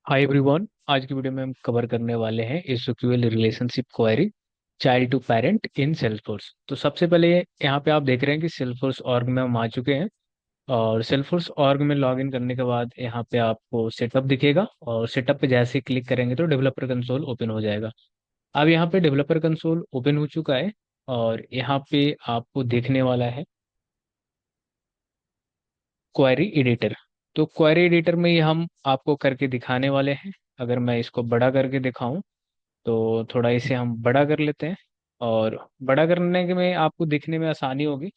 Hi everyone. आज की video में हम कवर करने वाले हैं SQL relationship query child to parent in Salesforce. तो सबसे पहले यहाँ पे आप देख रहे हैं कि सेल्सफोर्स ऑर्ग में हम आ चुके हैं। और सेल्सफोर्स ऑर्ग में लॉगिन करने के बाद यहाँ पे आपको सेटअप दिखेगा और सेटअप पे जैसे ही क्लिक करेंगे तो डेवलपर कंसोल ओपन हो जाएगा। अब यहाँ पे डेवलपर कंसोल ओपन हो चुका है और यहाँ पे आपको देखने वाला है क्वेरी एडिटर। तो क्वेरी एडिटर में ही हम आपको करके दिखाने वाले हैं। अगर मैं इसको बड़ा करके दिखाऊं तो थोड़ा इसे हम बड़ा कर लेते हैं। और बड़ा करने के में आपको दिखने में आसानी होगी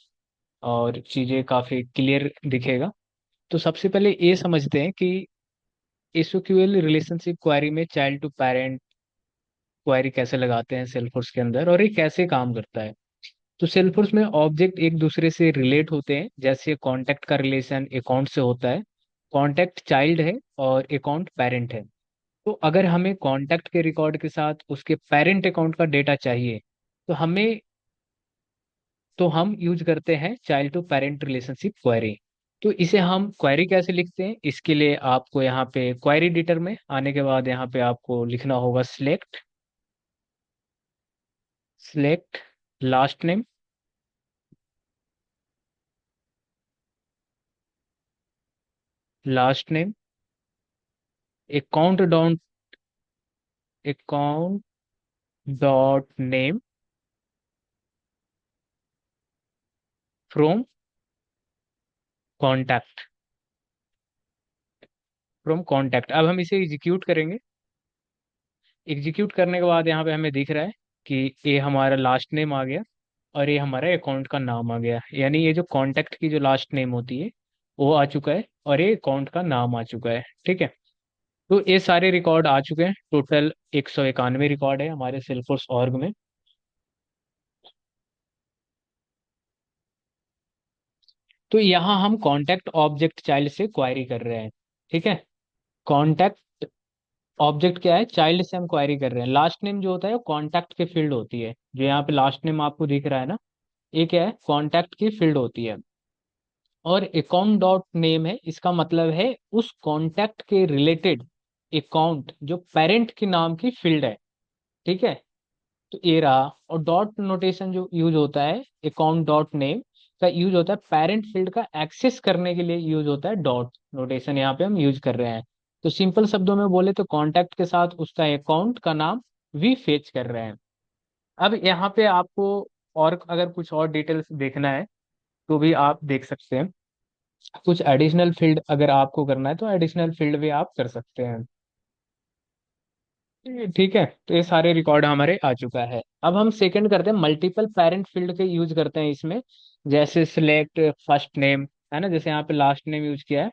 और चीज़ें काफ़ी क्लियर दिखेगा। तो सबसे पहले ये समझते हैं कि एसक्यूएल रिलेशनशिप क्वेरी में चाइल्ड टू पेरेंट क्वेरी कैसे लगाते हैं सेल्सफोर्स के अंदर और ये कैसे काम करता है। तो सेल्सफोर्स में ऑब्जेक्ट एक दूसरे से रिलेट होते हैं, जैसे कॉन्टैक्ट का रिलेशन अकाउंट से होता है। कॉन्टैक्ट चाइल्ड है और अकाउंट पेरेंट है। तो अगर हमें कॉन्टैक्ट के रिकॉर्ड के साथ उसके पेरेंट अकाउंट का डेटा चाहिए तो हमें तो हम यूज करते हैं child to parent relationship query. तो इसे हम क्वेरी कैसे लिखते हैं, इसके लिए आपको यहाँ पे क्वेरी एडिटर में आने के बाद यहाँ पे आपको लिखना होगा select last name. Last name account dot account dot name from contact. From contact अब हम इसे एग्जीक्यूट करेंगे। एग्जीक्यूट करने के बाद यहाँ पे हमें दिख रहा है कि ये हमारा लास्ट नेम आ गया और ये हमारे अकाउंट का नाम आ गया। यानी ये जो कॉन्टैक्ट की जो लास्ट नेम होती है वो आ चुका है और ये अकाउंट का नाम आ चुका है। ठीक है। तो ये सारे रिकॉर्ड आ चुके हैं। टोटल 191 रिकॉर्ड है हमारे सेल्सफोर्स ऑर्ग में। तो यहाँ हम कॉन्टैक्ट ऑब्जेक्ट चाइल्ड से क्वायरी कर रहे हैं। ठीक है। कॉन्टैक्ट ऑब्जेक्ट क्या है, चाइल्ड से हम क्वायरी कर रहे हैं। लास्ट नेम जो होता है वो कॉन्टैक्ट के फील्ड होती है। जो यहाँ पे लास्ट नेम आपको दिख रहा है ना, ये क्या है, कॉन्टैक्ट की फील्ड होती है। और अकाउंट डॉट नेम है, इसका मतलब है उस कॉन्टैक्ट के रिलेटेड अकाउंट जो पेरेंट के नाम की फील्ड है। ठीक है। तो ये रहा। और डॉट नोटेशन जो यूज होता है अकाउंट डॉट नेम का यूज होता है पेरेंट फील्ड का एक्सेस करने के लिए यूज होता है। डॉट नोटेशन यहाँ पे हम यूज कर रहे हैं। तो सिंपल शब्दों में बोले तो कॉन्टैक्ट के साथ उसका अकाउंट का नाम भी फेच कर रहे हैं। अब यहाँ पे आपको और अगर कुछ और डिटेल्स देखना है तो भी आप देख सकते हैं। कुछ एडिशनल फील्ड अगर आपको करना है तो एडिशनल फील्ड भी आप कर सकते हैं। ठीक है। तो ये सारे रिकॉर्ड हमारे आ चुका है। अब हम सेकंड करते हैं, मल्टीपल पेरेंट फील्ड के यूज करते हैं इसमें। जैसे सिलेक्ट फर्स्ट नेम है ना, जैसे यहाँ पे लास्ट नेम यूज किया है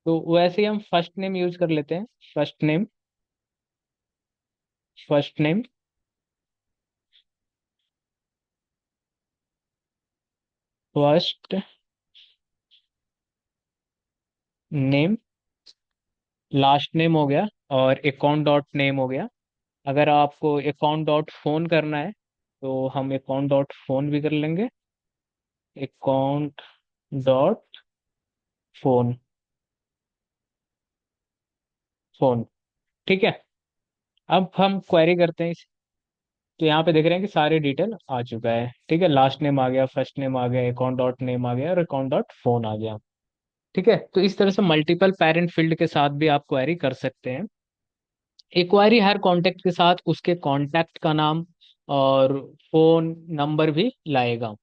तो वैसे ही हम फर्स्ट नेम यूज कर लेते हैं। First name. First name first name last name हो गया और अकाउंट डॉट नेम हो गया। अगर आपको अकाउंट डॉट फोन करना है तो हम अकाउंट डॉट फोन भी कर लेंगे। Account dot phone. फोन। ठीक है। अब हम क्वेरी करते हैं। तो यहाँ पे देख रहे हैं कि सारे डिटेल आ चुका है। ठीक है। लास्ट नेम आ गया, फर्स्ट नेम आ गया, अकाउंट डॉट नेम आ गया और अकाउंट डॉट फोन आ गया। ठीक है। तो इस तरह से मल्टीपल पेरेंट फील्ड के साथ भी आप क्वेरी कर सकते हैं। एक क्वेरी हर कॉन्टेक्ट के साथ उसके कॉन्टैक्ट का नाम और फोन नंबर भी लाएगा।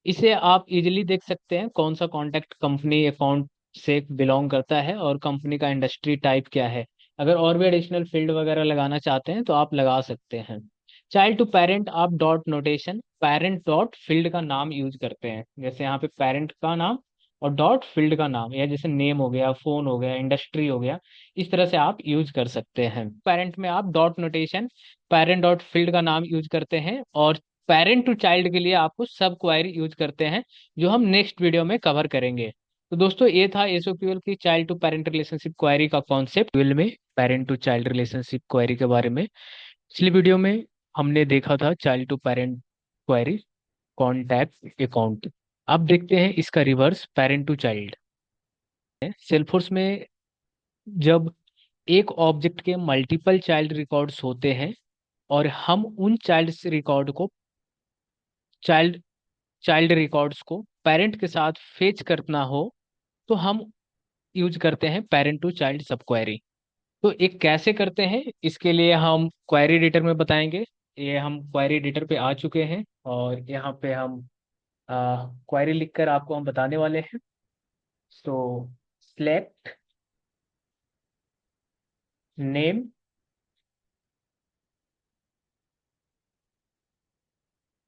इसे आप इजीली देख सकते हैं कौन सा कॉन्टैक्ट कंपनी अकाउंट से बिलोंग करता है और कंपनी का इंडस्ट्री टाइप क्या है। अगर और भी एडिशनल फील्ड वगैरह लगाना चाहते हैं तो आप लगा सकते हैं। चाइल्ड टू पेरेंट आप dot notation parent dot field का नाम यूज करते हैं। जैसे यहाँ पे पेरेंट का नाम और डॉट फील्ड का नाम, या जैसे नेम हो गया, फोन हो गया, इंडस्ट्री हो गया, इस तरह से आप यूज कर सकते हैं। पेरेंट में आप dot notation parent dot field का नाम यूज करते हैं और पेरेंट टू चाइल्ड के लिए आपको सब क्वायरी यूज करते हैं, जो हम नेक्स्ट वीडियो में कवर करेंगे। तो दोस्तों ये था एसओक्यूएल की child to parent relationship query का कॉन्सेप्ट में parent to child relationship query के बारे में। पिछली वीडियो में हमने देखा था child to parent query contact account. अब देखते हैं इसका reverse parent to child. Salesforce में जब एक ऑब्जेक्ट के मल्टीपल चाइल्ड रिकॉर्ड्स होते हैं और हम उन चाइल्ड चाइल्ड रिकॉर्ड्स को पेरेंट के साथ फेच करना हो तो हम यूज करते हैं पेरेंट टू चाइल्ड सब क्वेरी। तो एक कैसे करते हैं इसके लिए हम क्वेरी एडिटर में बताएंगे। ये हम क्वेरी एडिटर पे आ चुके हैं और यहाँ पे हम क्वेरी लिखकर आपको हम बताने वाले हैं। सो select name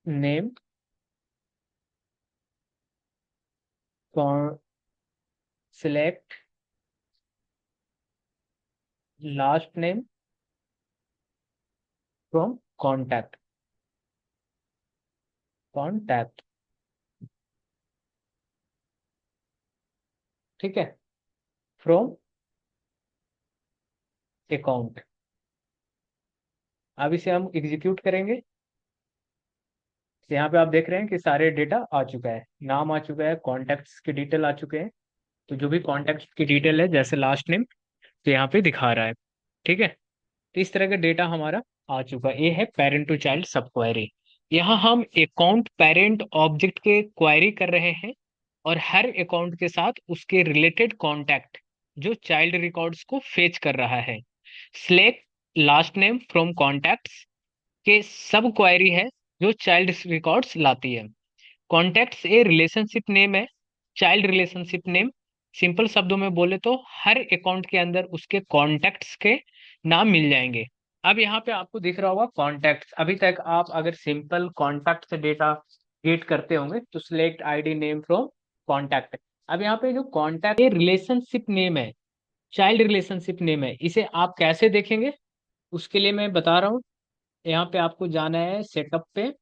name select last name from contact. ठीक है, फ्रॉम अकाउंट। अब इसे हम एग्जीक्यूट करेंगे। तो यहाँ पे आप देख रहे हैं कि सारे डेटा आ चुका है, नाम आ चुका है, कॉन्टैक्ट्स की डिटेल आ चुके हैं। तो जो भी कॉन्टैक्ट की डिटेल है जैसे लास्ट नेम, तो यहाँ पे दिखा रहा है। ठीक है, तो इस तरह का डेटा हमारा आ चुका है। ये है पेरेंट टू चाइल्ड सब क्वेरी। यहाँ हम अकाउंट पेरेंट ऑब्जेक्ट के क्वेरी कर रहे हैं और हर अकाउंट के साथ उसके रिलेटेड कॉन्टैक्ट जो चाइल्ड रिकॉर्ड्स को फेच कर रहा है। Select last name from contacts के सब क्वेरी है जो चाइल्ड रिकॉर्ड्स लाती है। कॉन्टैक्ट्स ए रिलेशनशिप नेम है, चाइल्ड रिलेशनशिप नेम। सिंपल शब्दों में बोले तो हर अकाउंट के अंदर उसके कॉन्टैक्ट्स के नाम मिल जाएंगे। अब यहाँ पे आपको दिख रहा होगा कॉन्टैक्ट्स। अभी तक आप अगर सिंपल कॉन्टैक्ट से डेटा गेट करते होंगे तो select ID name from contact. अब यहाँ पे जो कॉन्टैक्ट रिलेशनशिप नेम है, चाइल्ड रिलेशनशिप नेम है, इसे आप कैसे देखेंगे उसके लिए मैं बता रहा हूँ। यहाँ पे आपको जाना है सेटअप पे,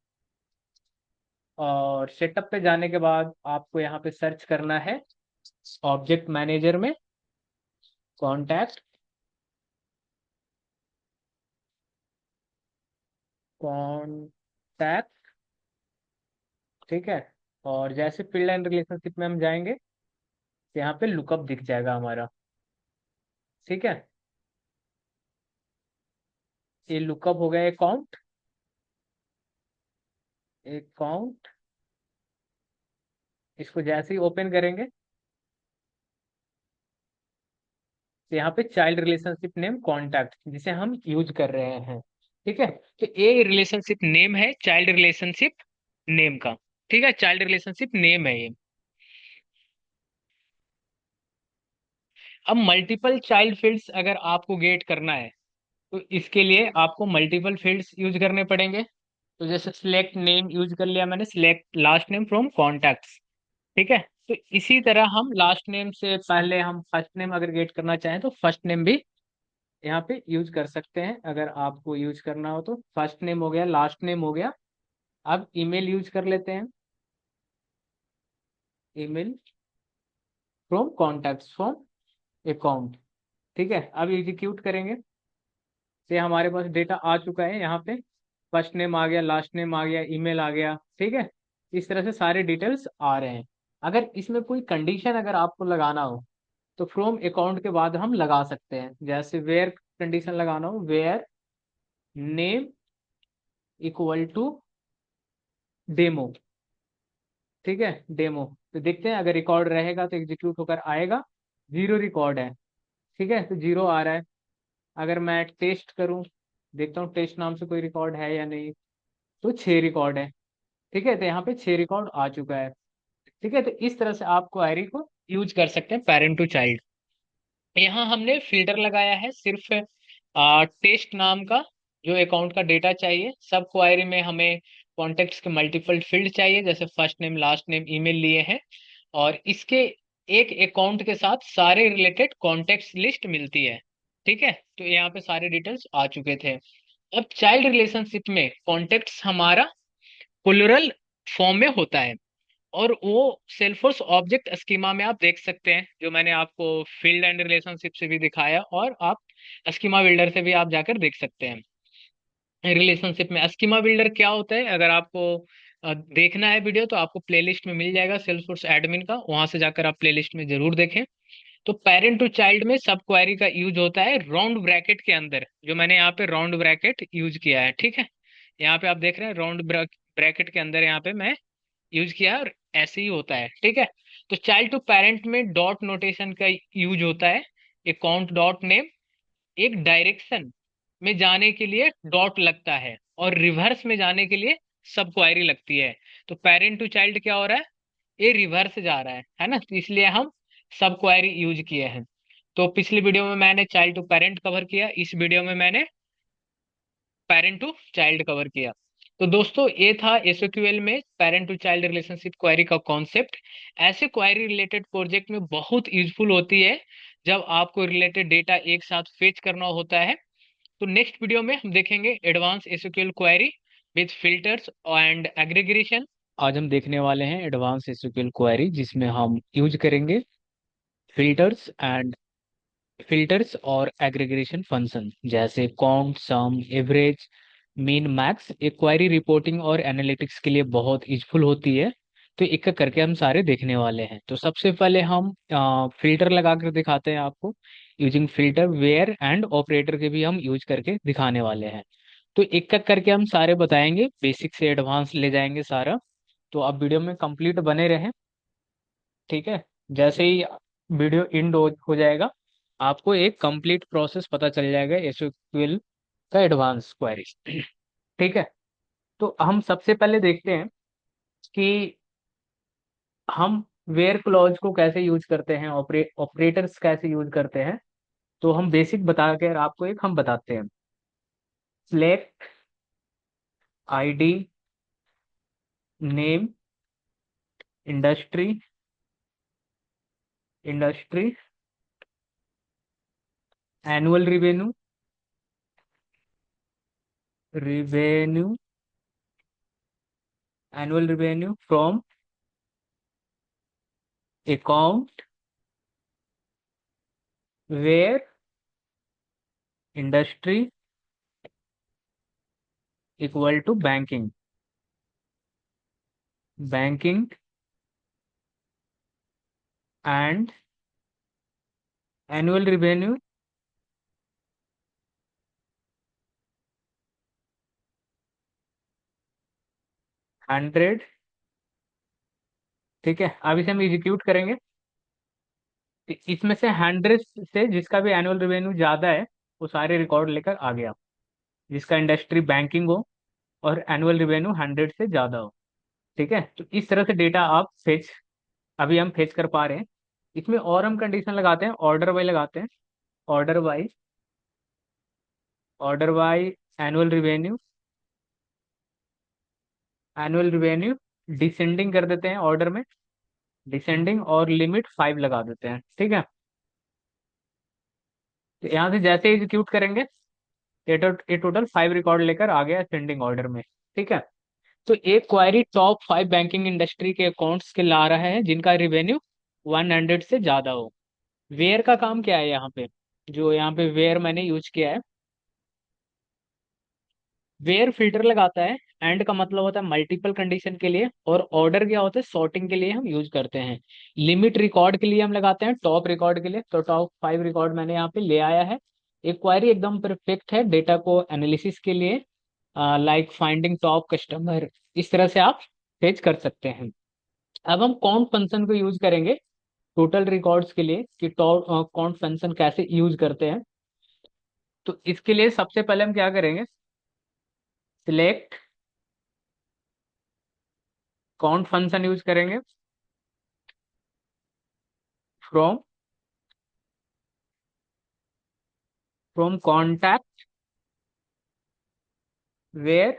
और सेटअप पे जाने के बाद आपको यहाँ पे सर्च करना है ऑब्जेक्ट मैनेजर में कॉन्टैक्ट कॉन्टैक्ट। ठीक है, और जैसे फील्ड एंड रिलेशनशिप में हम जाएंगे तो यहाँ पे लुकअप दिख जाएगा हमारा। ठीक है, ये लुकअप हो गया अकाउंट। अकाउंट इसको जैसे ही ओपन करेंगे तो यहाँ पे चाइल्ड रिलेशनशिप नेम कॉन्टैक्ट जिसे हम यूज कर रहे हैं। ठीक है, तो ये रिलेशनशिप नेम है चाइल्ड रिलेशनशिप नेम का। ठीक है, चाइल्ड रिलेशनशिप नेम है ये। अब मल्टीपल चाइल्ड फील्ड्स अगर आपको गेट करना है तो इसके लिए आपको मल्टीपल फील्ड्स यूज करने पड़ेंगे। तो जैसे सिलेक्ट नेम यूज कर लिया मैंने, select last name from contacts. ठीक है, तो इसी तरह हम लास्ट नेम से पहले हम फर्स्ट नेम अगर गेट करना चाहें तो फर्स्ट नेम भी यहाँ पे यूज कर सकते हैं। अगर आपको यूज करना हो तो फर्स्ट नेम हो गया, लास्ट नेम हो गया। अब ईमेल यूज कर लेते हैं, email from contacts from account. ठीक है, अब एग्जीक्यूट करेंगे से हमारे पास डेटा आ चुका है। यहाँ पे फर्स्ट नेम आ गया, लास्ट नेम आ गया, ईमेल आ गया। ठीक है, इस तरह से सारे डिटेल्स आ रहे हैं। अगर इसमें कोई कंडीशन अगर आपको लगाना हो तो फ्रॉम अकाउंट के बाद हम लगा सकते हैं। जैसे वेयर कंडीशन लगाना हो, where name equal to demo. ठीक है, डेमो। तो देखते हैं अगर रिकॉर्ड रहेगा तो एग्जीक्यूट होकर आएगा। जीरो रिकॉर्ड है, ठीक है, तो जीरो आ रहा है। अगर मैं टेस्ट करूं, देखता हूँ टेस्ट नाम से कोई रिकॉर्ड है या नहीं, तो 6 रिकॉर्ड है। ठीक है, तो यहाँ पे 6 रिकॉर्ड आ चुका है। ठीक है, तो इस तरह से आप क्वेरी को यूज कर सकते हैं पेरेंट टू चाइल्ड। यहाँ हमने फिल्टर लगाया है सिर्फ टेस्ट नाम का, जो अकाउंट का डेटा चाहिए। सब क्वेरी में हमें कॉन्टेक्ट्स के मल्टीपल फील्ड चाहिए, जैसे first name last name email लिए हैं, और इसके एक अकाउंट के साथ सारे रिलेटेड कॉन्टेक्ट्स लिस्ट मिलती है। ठीक है, तो यहाँ पे सारे डिटेल्स आ चुके थे। अब चाइल्ड रिलेशनशिप में कॉन्टेक्ट्स हमारा प्लुरल फॉर्म में होता है, और वो सेल्फोर्स ऑब्जेक्ट स्कीमा में आप देख सकते हैं, जो मैंने आपको फील्ड एंड रिलेशनशिप से भी दिखाया, और आप स्कीमा बिल्डर से भी आप जाकर देख सकते हैं। रिलेशनशिप में स्कीमा बिल्डर क्या होता है, अगर आपको देखना है वीडियो तो आपको प्लेलिस्ट में मिल जाएगा सेल्फोर्स एडमिन का, वहां से जाकर आप प्लेलिस्ट में जरूर देखें। तो पेरेंट टू चाइल्ड में सब क्वेरी का यूज होता है राउंड ब्रैकेट के अंदर, जो मैंने यहाँ पे राउंड ब्रैकेट यूज किया है, ठीक है। यहाँ पे आप देख रहे हैं राउंड ब्रैकेट के अंदर यहाँ पे मैं यूज किया है, और ऐसे ही होता है, ठीक है। तो चाइल्ड टू पेरेंट में डॉट नोटेशन का यूज होता है, अकाउंट डॉट नेम। एक डायरेक्शन में जाने के लिए डॉट लगता है, और रिवर्स में जाने के लिए सब क्वेरी लगती है। तो पेरेंट टू चाइल्ड क्या हो रहा है, ये रिवर्स जा रहा है ना, तो इसलिए हम सब क्वेरी यूज किए हैं। तो पिछली वीडियो में मैंने चाइल्ड टू पेरेंट कवर किया, इस वीडियो में मैंने पेरेंट टू चाइल्ड कवर किया। तो दोस्तों ये था एसक्यूएल में parent to child relationship query का कॉन्सेप्ट। ऐसे क्वेरी रिलेटेड प्रोजेक्ट में बहुत यूजफुल होती है जब आपको रिलेटेड डेटा एक साथ फेच करना होता है। तो नेक्स्ट वीडियो में हम देखेंगे advance SQL query with filters and aggregation. आज हम देखने वाले हैं एडवांस एसक्यूएल क्वेरी जिसमें हम यूज करेंगे फिल्टर्स एंड फिल्टर्स और एग्रीगेशन फंक्शन, जैसे काउंट, सम, एवरेज, मीन, मैक्स। एक क्वेरी रिपोर्टिंग और एनालिटिक्स के लिए बहुत यूजफुल होती है। तो एक एक करके हम सारे देखने वाले हैं। तो सबसे पहले हम फिल्टर लगा कर दिखाते हैं आपको। Using filter, where and operator के भी हम यूज करके दिखाने वाले हैं। तो एक एक करके हम सारे बताएंगे, बेसिक से एडवांस ले जाएंगे सारा। तो आप वीडियो में कंप्लीट बने रहें, ठीक है। जैसे ही वीडियो एंड हो जाएगा, आपको एक कंप्लीट प्रोसेस पता चल जाएगा एसक्यूएल का एडवांस क्वेरीज, ठीक है। तो हम सबसे पहले देखते हैं कि हम वेयर क्लॉज को कैसे यूज करते हैं, ऑपरेटर्स कैसे यूज करते हैं। तो हम बेसिक बता कर आपको एक हम बताते हैं। Select, ID, name, industry, industry, annual revenue, revenue, annual revenue from account, where, industry equal to banking, banking and annual revenue 100, ठीक है। अब इसे हम एग्जीक्यूट करेंगे। तो इसमें से 100 से जिसका भी एनुअल रेवेन्यू ज्यादा है वो सारे रिकॉर्ड लेकर आ गया, जिसका इंडस्ट्री बैंकिंग हो और एनुअल रेवेन्यू 100 से ज्यादा हो, ठीक है। तो इस तरह से डेटा आप फेच, अभी हम फेच कर पा रहे हैं। इसमें और हम कंडीशन लगाते हैं, ऑर्डर वाई लगाते हैं। Order by, order by annual revenue, annual revenue descending कर देते हैं ऑर्डर में, डिसेंडिंग, और लिमिट 5 लगा देते हैं, ठीक है। तो यहाँ से जैसे एग्जीक्यूट करेंगे ये टोटल 5 रिकॉर्ड लेकर आ गया असेंडिंग ऑर्डर में, ठीक है। तो एक क्वारी टॉप 5 बैंकिंग इंडस्ट्री के अकाउंट्स के ला रहा है जिनका रिवेन्यू 100 से ज्यादा हो। वेयर का काम क्या है यहाँ पे, जो यहाँ पे वेयर मैंने यूज किया है, वेयर फिल्टर लगाता है। एंड का मतलब होता है मल्टीपल कंडीशन के लिए, और ऑर्डर क्या होता है सॉर्टिंग के लिए हम यूज करते हैं। लिमिट रिकॉर्ड के लिए हम लगाते हैं, टॉप रिकॉर्ड के लिए। तो टॉप 5 रिकॉर्ड मैंने यहाँ पे ले आया है। एक क्वारी एकदम परफेक्ट है डेटा को एनालिसिस के लिए, लाइक फाइंडिंग टॉप कस्टमर। इस तरह से आप फेच कर सकते हैं। अब हम काउंट फंक्शन को यूज करेंगे टोटल रिकॉर्ड्स के लिए, कि टॉप काउंट फंक्शन कैसे यूज करते हैं। तो इसके लिए सबसे पहले हम क्या करेंगे, सिलेक्ट काउंट फंक्शन यूज करेंगे from, from contact, where,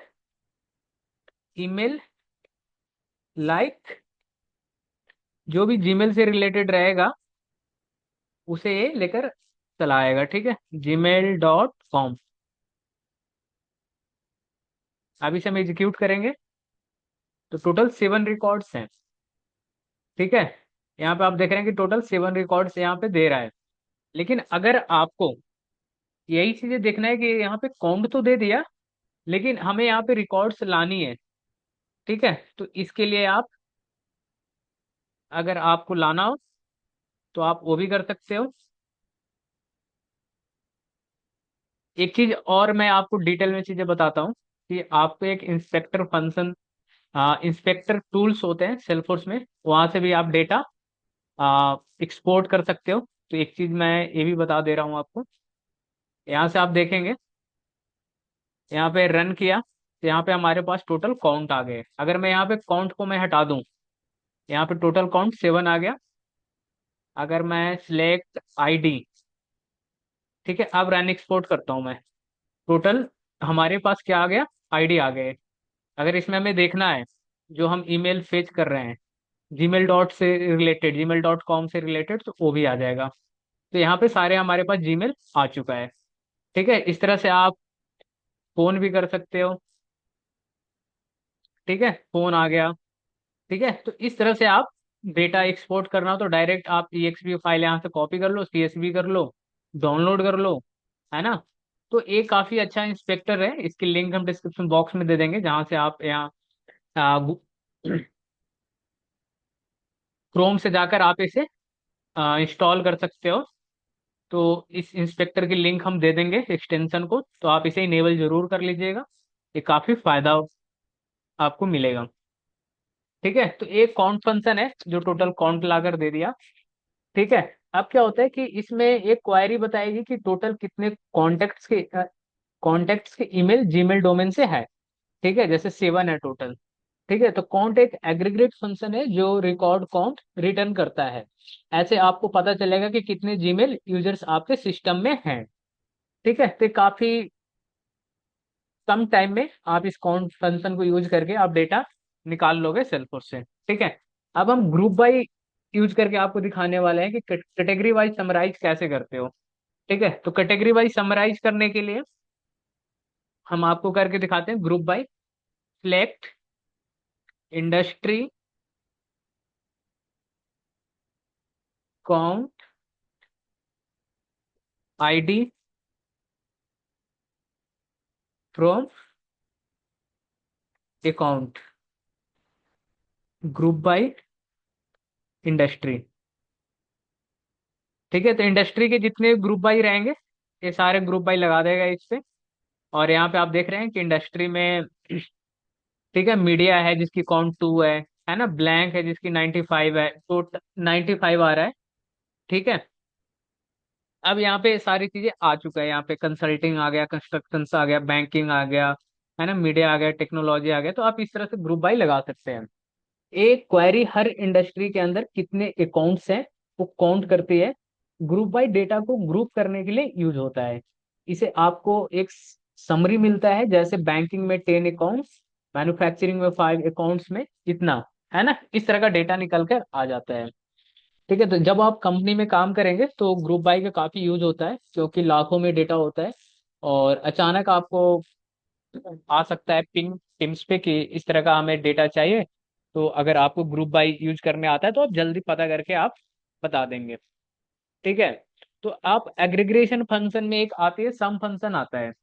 email, like, जो भी जीमेल से रिलेटेड रहेगा उसे ये लेकर चलाएगा, ठीक है। gmail.com। अब इसे हम एग्जीक्यूट करेंगे। तो टोटल 7 रिकॉर्ड्स हैं, ठीक है। यहाँ पे आप देख रहे हैं कि टोटल 7 रिकॉर्ड्स यहाँ पे दे रहा है। लेकिन अगर आपको यही चीजें देखना है कि यहाँ पे काउंट तो दे दिया, लेकिन हमें यहाँ पे रिकॉर्ड्स लानी है, ठीक है। तो इसके लिए आप, अगर आपको लाना हो तो आप वो भी कर सकते हो। एक चीज और मैं आपको डिटेल में चीजें बताता हूँ कि आपको एक इंस्पेक्टर फंक्शन, इंस्पेक्टर टूल्स होते हैं सेल्फोर्स में, वहां से भी आप डेटा एक्सपोर्ट कर सकते हो। तो एक चीज मैं ये भी बता दे रहा हूँ आपको। यहाँ से आप देखेंगे, यहाँ पे रन किया तो यहाँ पे हमारे पास टोटल काउंट आ गए। अगर मैं यहाँ पे काउंट को मैं हटा दूं, यहाँ पे टोटल काउंट 7 आ गया। अगर मैं सिलेक्ट आईडी, ठीक है, अब रन एक्सपोर्ट करता हूँ मैं, टोटल हमारे पास क्या आ गया, आईडी आ गए। अगर इसमें हमें देखना है जो हम ईमेल फेच कर रहे हैं, जीमेल डॉट से रिलेटेड, जीमेल डॉट कॉम से रिलेटेड, तो वो भी आ जाएगा। तो यहाँ पे सारे हमारे पास जीमेल आ चुका है। ठीक है, इस तरह से आप फोन भी कर सकते हो। ठीक है, फोन आ गया। ठीक है, तो इस तरह से आप डेटा एक्सपोर्ट करना हो तो डायरेक्ट आप EXP फाइल यहाँ से कॉपी कर लो, CSV कर लो, डाउनलोड कर लो, है ना। तो ये काफी अच्छा इंस्पेक्टर है, इसकी लिंक हम डिस्क्रिप्शन बॉक्स में दे देंगे, जहाँ से आप यहाँ क्रोम से जाकर आप इसे इंस्टॉल कर सकते हो। तो इस इंस्पेक्टर की लिंक हम दे देंगे एक्सटेंशन को, तो आप इसे इनेबल जरूर कर लीजिएगा। ये काफी फायदा आपको मिलेगा। ठीक है, तो एक काउंट फंक्शन है जो टोटल काउंट लाकर दे दिया। ठीक है, अब क्या होता है कि इसमें एक क्वायरी बताएगी कि टोटल कितने कॉन्टेक्ट्स के ईमेल जीमेल डोमेन से है। ठीक है, जैसे 7 है टोटल। ठीक है, तो काउंट एक एग्रीगेट फंक्शन है जो रिकॉर्ड काउंट रिटर्न करता है। ऐसे आपको पता चलेगा कि कितने जीमेल यूजर्स आपके सिस्टम में हैं। ठीक है, तो काफी कम टाइम में आप इस काउंट फंक्शन को यूज करके आप डेटा निकाल लोगे सेल्फोर्स से। ठीक है, अब हम ग्रुप बाई यूज करके आपको दिखाने वाले हैं कि कैटेगरी वाइज समराइज कैसे करते हो। ठीक है, तो कैटेगरी वाइज समराइज करने के लिए हम आपको करके दिखाते हैं। Group by select industry count ID from account, group by industry. ठीक है, तो इंडस्ट्री के जितने ग्रुप बाई रहेंगे ये सारे ग्रुप बाई लगा देगा इस पे। और यहाँ पे आप देख रहे हैं कि इंडस्ट्री में, ठीक है, मीडिया है जिसकी काउंट 2 है ना, ब्लैंक है जिसकी 95 है, तो 95 आ रहा है। ठीक है, अब यहाँ पे सारी चीजें आ चुका है, यहाँ पे कंसल्टिंग आ गया, कंस्ट्रक्शन आ गया, बैंकिंग आ गया, है ना, मीडिया आ गया, टेक्नोलॉजी आ गया। तो आप इस तरह से ग्रुप बाई लगा सकते हैं। एक क्वेरी हर इंडस्ट्री के अंदर कितने अकाउंट्स हैं वो काउंट करती है। ग्रुप बाय डेटा को ग्रुप करने के लिए यूज होता है। इसे आपको एक समरी मिलता है, जैसे बैंकिंग में 10 अकाउंट्स, मैन्युफैक्चरिंग में 5 अकाउंट्स में इतना, है ना, इस तरह का डेटा निकल कर आ जाता है। ठीक है, तो जब आप कंपनी में काम करेंगे तो ग्रुप बाय का काफी यूज होता है, क्योंकि लाखों में डेटा होता है। और अचानक आपको आ सकता है पिंग टिम्स पे कि इस तरह का हमें डेटा चाहिए। तो अगर आपको ग्रुप बाई यूज करने आता है तो आप जल्दी पता करके आप बता देंगे। ठीक है, तो आप एग्रीग्रेशन फंक्शन में एक आती है सम फंक्शन आता है।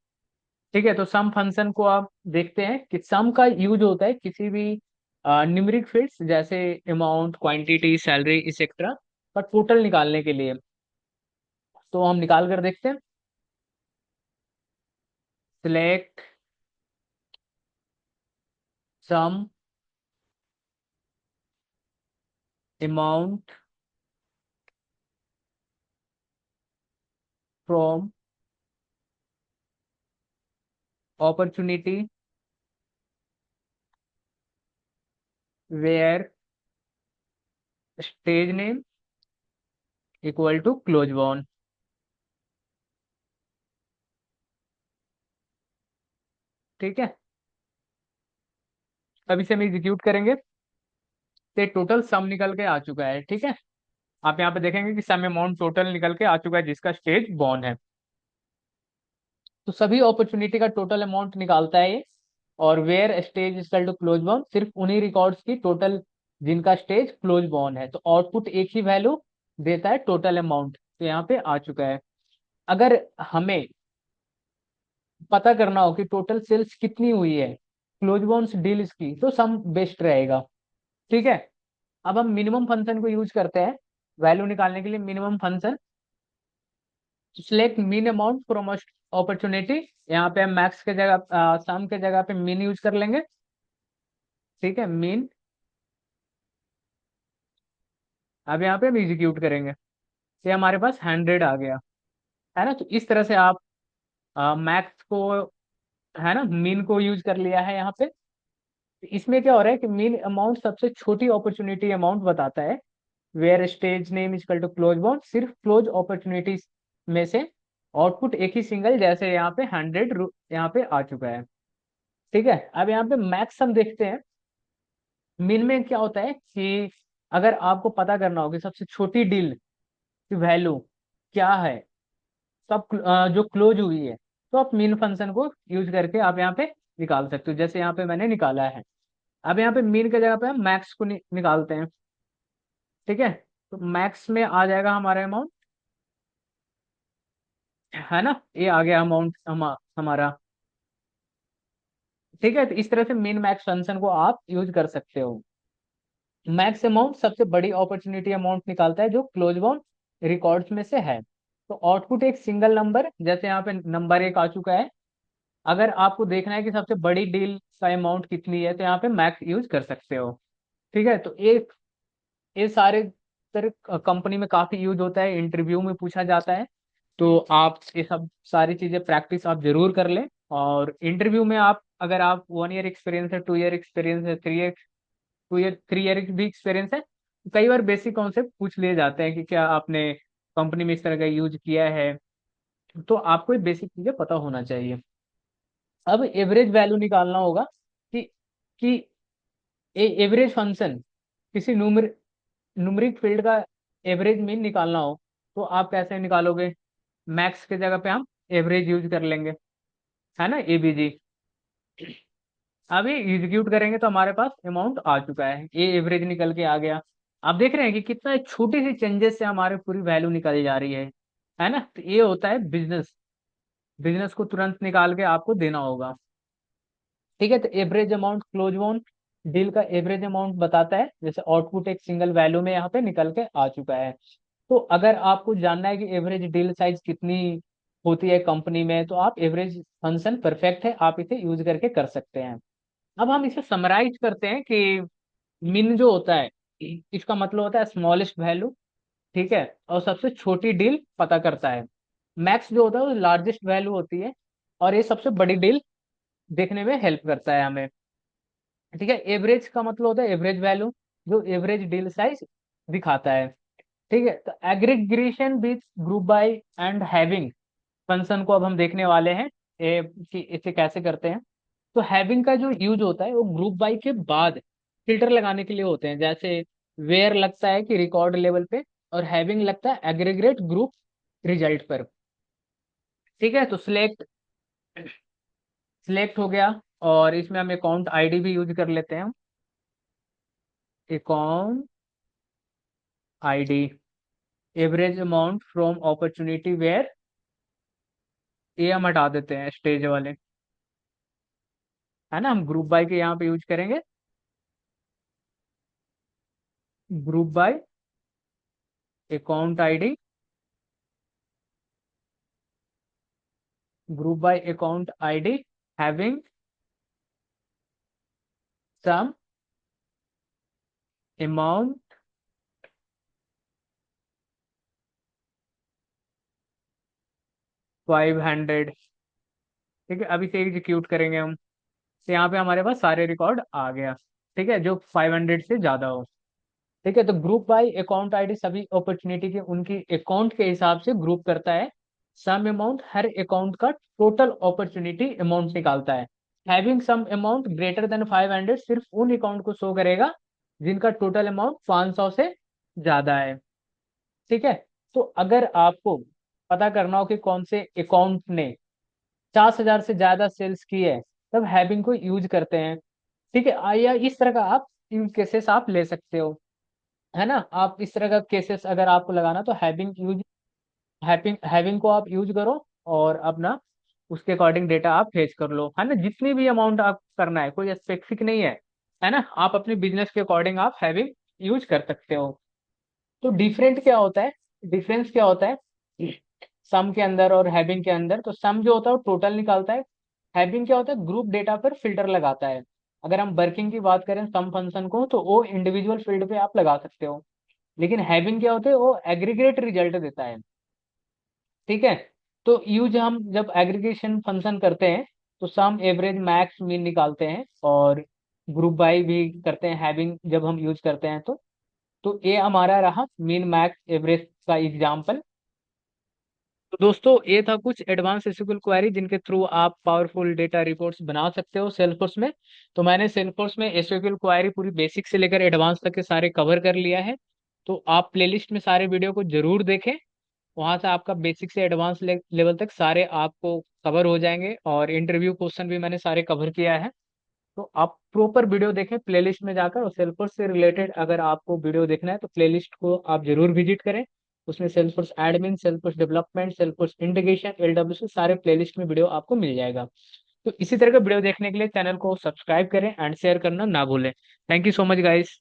ठीक है, तो सम फंक्शन को आप देखते हैं कि सम का यूज होता है किसी भी न्यूमेरिक फील्ड्स, जैसे अमाउंट, क्वांटिटी, सैलरी, इसेट्रा का टोटल निकालने के लिए। तो हम निकाल कर देखते हैं। Select sum amount from opportunity where stage name equal to close won. ठीक है, अब इसे हम एग्जीक्यूट करेंगे तो टोटल सम निकल के आ चुका है। ठीक है, आप यहाँ पे देखेंगे कि सम अमाउंट टोटल निकल के आ चुका है जिसका स्टेज बॉन है। तो सभी अपॉर्चुनिटी का टोटल अमाउंट निकालता है ये। और where stage equal to close won सिर्फ उन्हीं रिकॉर्ड्स की टोटल जिनका स्टेज क्लोज बॉन है। तो आउटपुट एक ही वैल्यू देता है, टोटल अमाउंट। तो यहाँ पे आ चुका है। अगर हमें पता करना हो कि टोटल सेल्स कितनी हुई है क्लोज बॉन्स डील्स की, तो सम बेस्ट रहेगा। ठीक है, अब हम मिनिमम फंक्शन को यूज करते हैं। वैल्यू निकालने के लिए minimum function, select mean amount from opportunity. यहाँ पे हम मैक्स के जगह सम के जगह पे मीन यूज कर लेंगे। ठीक है, मीन। अब यहाँ पे हम एग्जीक्यूट करेंगे, ये हमारे पास 100 आ गया। है ना, तो इस तरह से आप मैक्स को, है ना, मीन को यूज कर लिया है यहाँ पे। इसमें क्या हो रहा है कि मीन अमाउंट सबसे छोटी अपॉर्चुनिटी अमाउंट बताता है, where stage name is equal to close bound, सिर्फ क्लोज अपॉर्चुनिटीज में से आउटपुट एक ही सिंगल, जैसे यहाँ पे 100 यहाँ पे आ चुका है। ठीक है, अब यहाँ पे मैक्स हम देखते हैं। मिन में क्या होता है कि अगर आपको पता करना हो कि सबसे छोटी डील की वैल्यू क्या है, सब जो क्लोज हुई है, तो आप मीन फंक्शन को यूज करके आप यहाँ पे निकाल सकते हो, जैसे यहाँ पे मैंने निकाला है। अब यहाँ पे मीन के जगह पे हम मैक्स को निकालते हैं। ठीक है, तो मैक्स में आ जाएगा हमारा अमाउंट, है ना, ये आ गया अमाउंट हमारा। ठीक है, तो इस तरह से मीन मैक्स फंक्शन को आप यूज कर सकते हो। मैक्स अमाउंट सबसे बड़ी अपॉर्चुनिटी अमाउंट निकालता है जो क्लोज बाउंड रिकॉर्ड्स में से है। तो आउटपुट एक सिंगल नंबर, जैसे यहाँ पे नंबर एक आ चुका है। अगर आपको देखना है कि सबसे बड़ी डील का अमाउंट कितनी है, तो यहाँ पे मैक्स यूज कर सकते हो। ठीक है, तो एक ये सारे तरह कंपनी में काफी यूज होता है, इंटरव्यू में पूछा जाता है। तो आप ये सब सारी चीजें प्रैक्टिस आप जरूर कर लें। और इंटरव्यू में आप, अगर आप 1 ईयर एक्सपीरियंस है, 2 ईयर एक्सपीरियंस है, 3 ईयर भी एक्सपीरियंस है, तो कई बार बेसिक कॉन्सेप्ट पूछ लिए जाते हैं कि क्या आपने कंपनी में इस तरह का यूज किया है। तो आपको ये बेसिक चीजें पता होना चाहिए। अब एवरेज वैल्यू निकालना होगा कि कि एवरेज फंक्शन, किसी न्यूमरिक फील्ड का एवरेज मीन निकालना हो, तो आप कैसे निकालोगे? मैक्स के जगह पे हम एवरेज यूज कर लेंगे, है ना, एबीजी। अभी एग्जीक्यूट करेंगे तो हमारे पास अमाउंट आ चुका है, ये एवरेज निकल के आ गया। आप देख रहे हैं कि कितना छोटी सी चेंजेस से हमारे पूरी वैल्यू निकल जा रही है ना, तो ये होता है बिजनेस। बिजनेस को तुरंत निकाल के आपको देना होगा। ठीक है, तो average amount close bound deal का एवरेज अमाउंट बताता है, जैसे आउटपुट एक सिंगल वैल्यू में यहाँ पे निकल के आ चुका है। तो अगर आपको जानना है कि एवरेज डील साइज कितनी होती है कंपनी में, तो आप एवरेज फंक्शन परफेक्ट है, आप इसे यूज करके कर सकते हैं। अब हम इसे समराइज करते हैं कि मिन जो होता है, इसका मतलब होता है स्मॉलेस्ट वैल्यू। ठीक है, और सबसे छोटी डील पता करता है। मैक्स जो होता है वो लार्जेस्ट वैल्यू होती है, और ये सबसे बड़ी डील देखने में हेल्प करता है हमें। ठीक है, एवरेज का मतलब होता है एवरेज वैल्यू, जो एवरेज डील साइज दिखाता है। ठीक है, तो aggregation with group by and having function को अब हम देखने वाले हैं, कि इसे कैसे करते हैं। तो हैविंग का जो यूज होता है वो ग्रुप बाय के बाद फिल्टर लगाने के लिए होते हैं, जैसे वेयर लगता है कि रिकॉर्ड लेवल पे, और हैविंग लगता है एग्रीगेट ग्रुप रिजल्ट पर। ठीक है, तो सिलेक्ट सिलेक्ट हो गया, और इसमें हम अकाउंट आईडी भी यूज कर लेते हैं। Account ID, average amount from opportunity where, ये हम हटा देते हैं स्टेज वाले, है ना, हम ग्रुप बाय के यहाँ पे यूज करेंगे। Group by account ID, group by account ID having sum amount 500। ठीक है, अभी से एग्जीक्यूट करेंगे हम, तो यहाँ पे हमारे पास सारे रिकॉर्ड आ गया। ठीक है, जो 500 से ज्यादा हो। ठीक है, तो ग्रुप बाय अकाउंट आईडी सभी अपॉर्चुनिटी के उनकी अकाउंट के हिसाब से ग्रुप करता है। सम अमाउंट हर अकाउंट का टोटल अपॉर्चुनिटी अमाउंट निकालता है। Having sum amount greater than 500 सिर्फ उन अकाउंट को शो करेगा जिनका टोटल अमाउंट 500 से ज्यादा है। ठीक है, तो अगर आपको पता करना हो कि कौन से अकाउंट ने 50,000 से ज्यादा सेल्स की है, तब हैविंग को यूज करते हैं। ठीक है, या इस तरह का आप यूज केसेस आप ले सकते हो, है ना। आप इस तरह का केसेस अगर आपको लगाना, तो हैविंग को आप यूज करो, और अपना उसके अकॉर्डिंग डेटा आप फेच कर लो, है ना। जितनी भी अमाउंट आप करना है, कोई स्पेसिफिक नहीं है ना, आप अपने बिजनेस के अकॉर्डिंग आप हैविंग यूज कर सकते हो। तो डिफरेंट क्या होता है, डिफरेंस क्या होता है सम के अंदर और हैविंग के अंदर? तो सम जो होता है वो टोटल निकालता है, हैविंग क्या होता है, ग्रुप डेटा पर फिल्टर लगाता है। अगर हम वर्किंग की बात करें सम फंक्शन को, तो वो इंडिविजुअल फील्ड पे आप लगा सकते हो। लेकिन हैविंग क्या होता है, वो एग्रीगेट रिजल्ट देता है। ठीक है। तो यूज हम जब एग्रीगेशन फंक्शन करते हैं तो सम एवरेज मैक्स मीन निकालते हैं, और ग्रुप बाय भी करते हैं हैविंग जब हम यूज करते हैं तो ये हमारा रहा मीन मैक्स एवरेज का एग्जाम्पल। तो दोस्तों ये था कुछ एडवांस एसक्यूएल क्वेरी जिनके थ्रू आप पावरफुल डेटा रिपोर्ट्स बना सकते हो सेल्सफोर्स में। तो मैंने सेल्सफोर्स में एसक्यूएल क्वेरी पूरी बेसिक से लेकर एडवांस तक के सारे कवर कर लिया है। तो आप प्लेलिस्ट में सारे वीडियो को जरूर देखें, वहां से आपका बेसिक से एडवांस लेवल तक सारे आपको कवर हो जाएंगे, और इंटरव्यू क्वेश्चन भी मैंने सारे कवर किया है। तो आप प्रॉपर वीडियो देखें प्लेलिस्ट में जाकर, और सेल्सफोर्स से रिलेटेड अगर आपको वीडियो देखना है तो प्लेलिस्ट को आप जरूर विजिट करें। उसमें Salesforce admin, Salesforce development, Salesforce integration, LW सारे प्लेलिस्ट में वीडियो आपको मिल जाएगा। तो इसी तरह का वीडियो देखने के लिए चैनल को सब्सक्राइब करें एंड शेयर करना ना भूलें। Thank you so much guys.